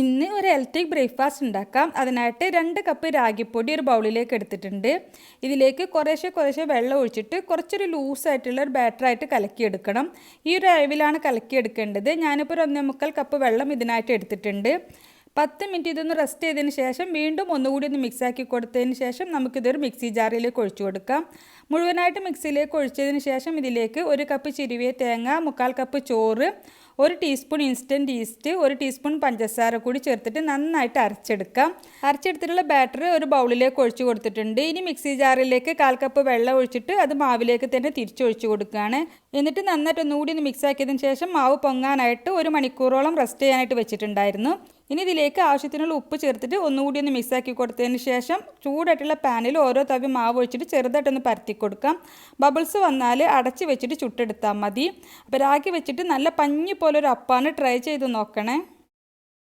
ഇന്ന് ഒരു healthy breakfast ഉണ്ടാക്കാം. അതിനായിട്ട് 2 കപ്പ് രാഗിപ്പൊടി ഒരു ബൗളിലേക്ക് എടുത്തിട്ടുണ്ട്. ഇതിലേക്ക് കുറേശ്ശെ വെള്ളം ഒഴിച്ചിട്ട് കുറച്ചൊരു ലൂസായിട്ടുള്ള ഒരു ബാറ്ററായിട്ട് കലക്കിയെടുക്കണം. ഈ ഒരു അളവിലാണ് കലക്കിയെടുക്കേണ്ടത്. ഞാനിപ്പോൾ ഒരു 1.25 കപ്പ് വെള്ളം ഇതിനായിട്ട് എടുത്തിട്ടുണ്ട്. 10 മിനിറ്റ് ഇതൊന്ന് റെസ്റ്റ് ചെയ്തതിന് ശേഷം വീണ്ടും ഒന്നുകൂടി ഒന്ന് മിക്സാക്കി കൊടുത്തതിന് ശേഷം നമുക്കിതൊരു മിക്സി ജാറിലേക്ക് ഒഴിച്ചു കൊടുക്കാം. മുഴുവനായിട്ട് മിക്സിയിലേക്ക് ഒഴിച്ചതിന് ശേഷം ഇതിലേക്ക് 1 കപ്പ് ചിരുവിയ തേങ്ങ, 1/4 കപ്പ് ചോറ്, 1 ടീസ്പൂൺ ഇൻസ്റ്റൻറ്റ് ഈസ്റ്റ്, 1 ടീസ്പൂൺ പഞ്ചസാര കൂടി ചേർത്തിട്ട് നന്നായിട്ട് അരച്ചെടുക്കാം. അരച്ചെടുത്തിട്ടുള്ള ബാറ്റർ ഒരു ബൗളിലേക്ക് ഒഴിച്ചു കൊടുത്തിട്ടുണ്ട്. ഇനി മിക്സി ജാറിലേക്ക് 1/4 കപ്പ് വെള്ളം ഒഴിച്ചിട്ട് അത് മാവിലേക്ക് തന്നെ തിരിച്ചൊഴിച്ചു കൊടുക്കുകയാണ്. എന്നിട്ട് നന്നായിട്ട് ഒന്നുകൂടി ഒന്ന് മിക്സാക്കിയതിന് ശേഷം മാവ് പൊങ്ങാനായിട്ട് 1 മണിക്കൂറോളം റെസ്റ്റ് ചെയ്യാനായിട്ട് വെച്ചിട്ടുണ്ടായിരുന്നു. ഇനി ഇതിലേക്ക് ആവശ്യത്തിനുള്ള ഉപ്പ് ചേർത്തിട്ട് ഒന്നുകൂടി ഒന്ന് മിക്സാക്കി കൊടുത്തതിന് ശേഷം ചൂടായിട്ടുള്ള പാനിൽ ഓരോ തവി മാവ് ഒഴിച്ചിട്ട് ചെറുതായിട്ടൊന്ന് പരത്തി കൊടുക്കാം. ബബിൾസ് വന്നാൽ അടച്ച് വെച്ചിട്ട് ചുട്ടെടുത്താൽ മതി. അപ്പോൾ രാഗി വെച്ചിട്ട് നല്ല പഞ്ഞി പോലെ ഒരു അപ്പാണ്, ട്രൈ ചെയ്ത് നോക്കണേ.